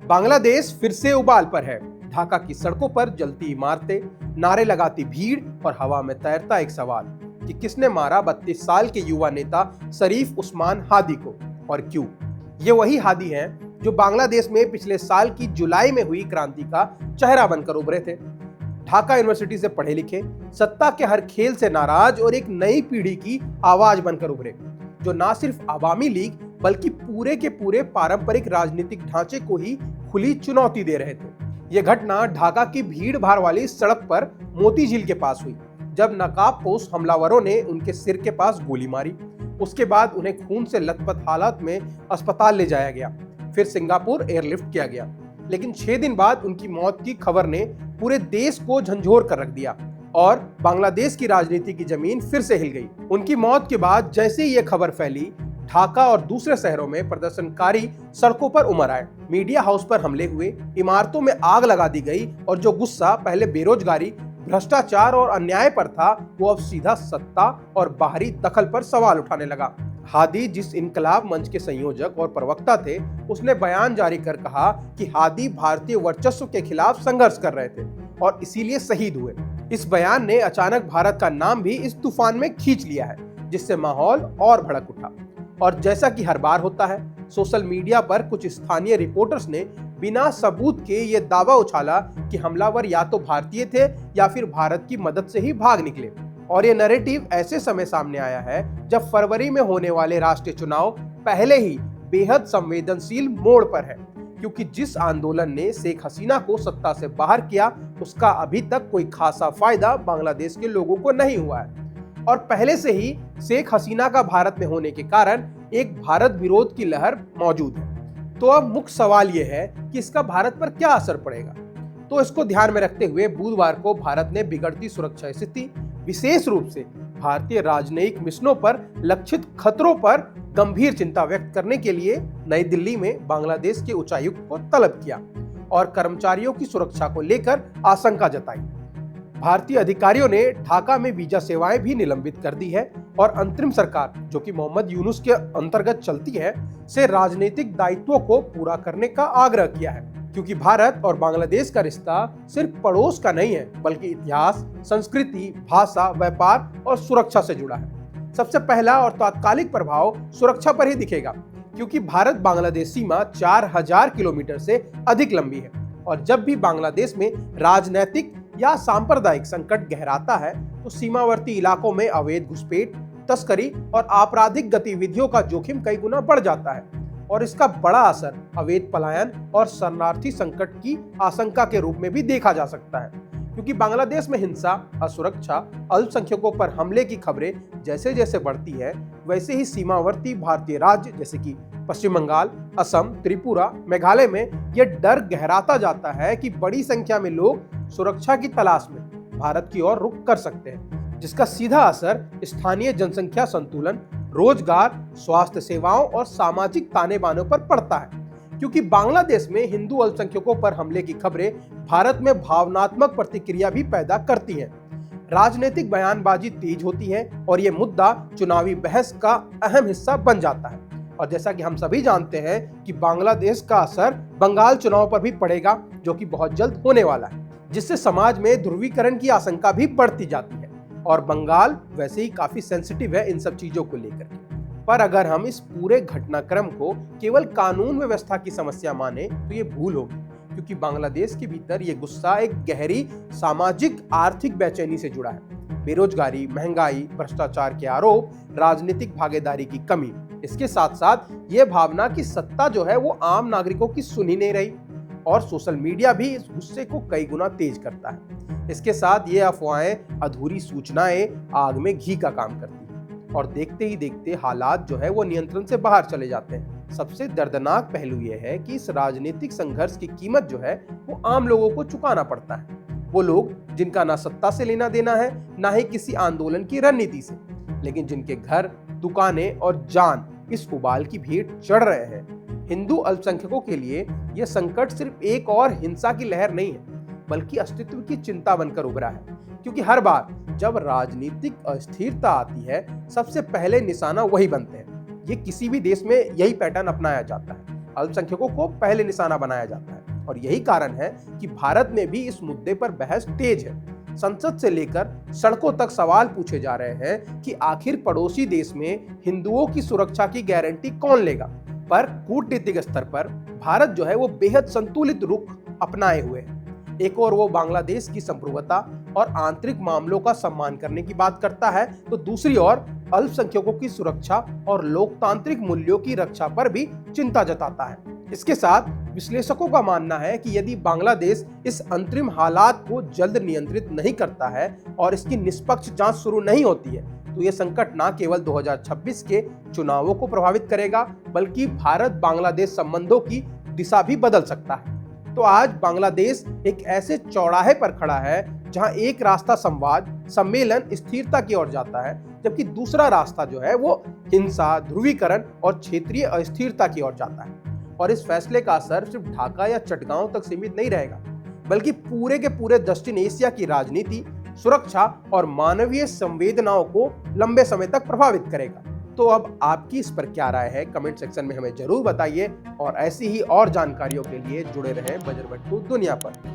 बांग्लादेश फिर से उबाल पर है। ढाका की सड़कों पर जलती इमारतें, नारे लगाती भीड़ और हवा में तैरता एक सवाल कि किसने मारा 32 साल के युवा नेता शरीफ उस्मान हादी को और क्यों। ये वही हादी हैं जो बांग्लादेश में पिछले साल की जुलाई में हुई क्रांति का चेहरा बनकर उभरे थे। ढाका यूनिवर्सिटी से पढ़े लिखे, सत्ता के हर खेल से नाराज और एक नई पीढ़ी की आवाज बनकर उभरे, जो ना सिर्फ आवामी लीग बल्कि पूरे के पूरे पारंपरिक राजनीतिक ढांचे को ही खुली चुनौती दे रहे थे। यह घटना ढाका की भीड़ भाड़ वाली सड़क पर मोती झील के पास हुई, जब नकाबपोश हमलावरों ने उनके सिर के पास गोली मारी। उसके बाद उन्हें खून से लथपथ हालत में अस्पताल ले जाया गया, फिर सिंगापुर एयरलिफ्ट किया गया। लेकिन 6 दिन बाद उनकी मौत की खबर ने पूरे देश को झंझोर कर रख दिया और बांग्लादेश की राजनीति की जमीन फिर से हिल गई। उनकी मौत के बाद जैसे ही ये खबर फैली, ढाका और दूसरे शहरों में प्रदर्शनकारी सड़कों पर उमड़ आए। मीडिया हाउस पर हमले हुए, इमारतों में आग लगा दी गई और जो गुस्सा पहले बेरोजगारी, भ्रष्टाचार और अन्याय पर था, वो अब सीधा सत्ता और बाहरी दखल पर सवाल उठाने लगा। हादी जिस इनकलाब मंच के संयोजक और प्रवक्ता थे, उसने बयान जारी कर कहा कि हादी भारतीय वर्चस्व के खिलाफ संघर्ष कर रहे थे और इसीलिए शहीद हुए। इस बयान ने अचानक भारत का नाम भी इस तूफान में खींच लिया है, जिससे माहौल और भड़क उठा। और जैसा कि हर बार होता है, सोशल मीडिया पर कुछ स्थानीय रिपोर्टर्स ने बिना सबूत के ये दावा उछाला कि हमलावर या तो भारतीय थे या फिर भारत की मदद से ही भाग निकले। और ये नैरेटिव ऐसे समय सामने आया है जब फरवरी में होने वाले राष्ट्रीय चुनाव पहले ही बेहद संवेदनशील मोड़ पर है, क्योंकि जिस आंदोलन ने शेख हसीना को सत्ता से बाहर किया, उसका अभी तक कोई खासा फायदा बांग्लादेश के लोगों को नहीं हुआ है। और पहले से ही शेख हसीना का भारत में होने के कारण एक भारत विरोध की लहर मौजूद है। तो अब मुख्य सवाल यह है कि इसका भारत पर क्या असर पड़ेगा। तो इसको ध्यान में रखते हुए बुधवार को भारत ने बिगड़ती सुरक्षा स्थिति, विशेष रूप से भारतीय राजनयिक मिशनों पर लक्षित खतरों पर गंभीर चिंता व्यक्त करने के लिए नई दिल्ली में बांग्लादेश के उच्चायुक्त को तलब किया और कर्मचारियों की सुरक्षा को लेकर आशंका जताई। भारतीय अधिकारियों ने ढाका में वीजा सेवाएं भी निलंबित कर दी है और अंतरिम सरकार, जो कि मोहम्मद यूनुस के अंतर्गत चलती है, से राजनीतिक दायित्वों को पूरा करने का आग्रह किया है, क्योंकि भारत और बांग्लादेश का रिश्ता सिर्फ पड़ोस का नहीं है, बल्कि इतिहास, संस्कृति, भाषा, व्यापार और सुरक्षा से जुड़ा है। सबसे पहला और तात्कालिक प्रभाव सुरक्षा पर ही दिखेगा, क्योंकि भारत बांग्लादेश सीमा 4000 किलोमीटर से अधिक लंबी है और जब भी बांग्लादेश में राजनैतिक या सांप्रदायिक संकट गहराता है, तो सीमावर्ती इलाकों में अवैध घुसपैठ, तस्करी और आपराधिक गतिविधियों का जोखिम कई गुना बढ़ जाता है और इसका बड़ा असर अवैध पलायन और शरणार्थी संकट की आशंका के रूप में भी देखा जा सकता है, क्योंकि बांग्लादेश में हिंसा, असुरक्षा, अल्पसंख्यकों पर हमले की खबरें जैसे जैसे बढ़ती है, वैसे ही सीमावर्ती भारतीय राज्य जैसे कि पश्चिम बंगाल, असम, त्रिपुरा, मेघालय में यह डर गहराता जाता है कि बड़ी संख्या में लोग सुरक्षा की तलाश में भारत की ओर रुख कर सकते हैं, जिसका सीधा असर स्थानीय जनसंख्या संतुलन, रोजगार, स्वास्थ्य सेवाओं और सामाजिक ताने बाने पर पड़ता है। क्योंकि बांग्लादेश में हिंदू अल्पसंख्यकों पर हमले की खबरें भारत में भावनात्मक प्रतिक्रिया भी पैदा करती हैं। राजनीतिक बयानबाजी तेज होती है और ये मुद्दा चुनावी बहस का अहम हिस्सा बन जाता है। और जैसा कि हम सभी जानते हैं कि बांग्लादेश का असर बंगाल चुनाव पर भी पड़ेगा, जो कि बहुत जल्द होने वाला है, जिससे समाज में ध्रुवीकरण की आशंका भी बढ़ती जाती है। और बंगाल वैसे ही काफी सेंसिटिव है इन सब चीजों को लेकर। पर अगर हम इस पूरे घटनाक्रम को केवल कानून व्यवस्था की समस्या माने तो ये भूल होगी, क्योंकि बांग्लादेश के भीतर ये गुस्सा एक गहरी सामाजिक आर्थिक बेचैनी से जुड़ा है। बेरोजगारी, महंगाई, भ्रष्टाचार के आरोप, राजनीतिक भागीदारी की कमी, इसके साथ साथ ये भावना कि सत्ता जो है वो आम नागरिकों की सुन ही नहीं रही, और सोशल मीडिया भी इस गुस्से को कई गुना तेज करता है। इसके साथ ये अफवाहें, अधूरी सूचनाएं आग में घी का काम करती हैं और देखते ही देखते हालात जो है वो नियंत्रण से बाहर चले जाते हैं। सबसे दर्दनाक पहलू यह है कि इस राजनीतिक संघर्ष की कीमत जो है वो आम लोगों को चुकाना पड़ता है। वो लोग जिनका ना सत्ता से लेना देना है, ना ही किसी आंदोलन की रणनीति से, लेकिन जिनके घर, दुकानें और जान इस उबाल की भेंट चढ़ रहे हैं। हिंदू अल्पसंख्यकों के लिए यह संकट सिर्फ एक और हिंसा की लहर नहीं है, बल्कि अस्तित्व की चिंता बनकर उभरा है। क्योंकि हर बार जब राजनीतिक अस्थिरता आती है, सबसे पहले निशाना वही बनते हैं। ये किसी भी देश में यही पैटर्न अपनाया जाता है। अल्पसंख्यकों को पहले निशाना बनाया जाता है और यही कारण है कि भारत में भी इस मुद्दे पर बहस तेज है। संसद से लेकर सड़कों तक सवाल पूछे जा रहे हैं कि आखिर पड़ोसी देश में हिंदुओं की सुरक्षा की गारंटी कौन लेगा। पर कूटनीतिक स्तर पर भारत जो है वो बेहद संतुलित रुख अपनाए हुए है। एक और वो बांग्लादेश की संप्रभुता और आंतरिक मामलों का सम्मान करने की बात करता है, तो दूसरी ओर अल्पसंख्यकों की सुरक्षा और लोकतांत्रिक मूल्यों की रक्षा पर भी चिंता जताता है। इसके साथ विश्लेषकों का मानना है कि यदि बांग्लादेश इस अंतरिम हालात को जल्द नियंत्रित नहीं करता है और इसकी निष्पक्ष जांच शुरू नहीं होती है, तो ये संकट न केवल 2026 के चुनावों को प्रभावित करेगा, बल्कि भारत बांग्लादेश संबंधों की दिशा भी बदल सकता है। तो आज बांग्लादेश एक ऐसे चौराहे पर खड़ा है जहां एक रास्ता संवाद, सम्मेलन, स्थिरता की ओर जाता है, जबकि दूसरा रास्ता जो है वो हिंसा, ध्रुवीकरण और क्षेत्रीय अस्थिरता की ओर जाता है। और इस फैसले का असर सिर्फ ढाका या चटगांव तक सीमित नहीं रहेगा, बल्कि पूरे के पूरे दक्षिण एशिया की राजनीति, सुरक्षा और मानवीय संवेदनाओं को लंबे समय तक प्रभावित करेगा। तो अब आपकी इस पर क्या राय है, कमेंट सेक्शन में हमें जरूर बताइए और ऐसी ही और जानकारियों के लिए जुड़े रहें बजरबट्टू दुनिया पर।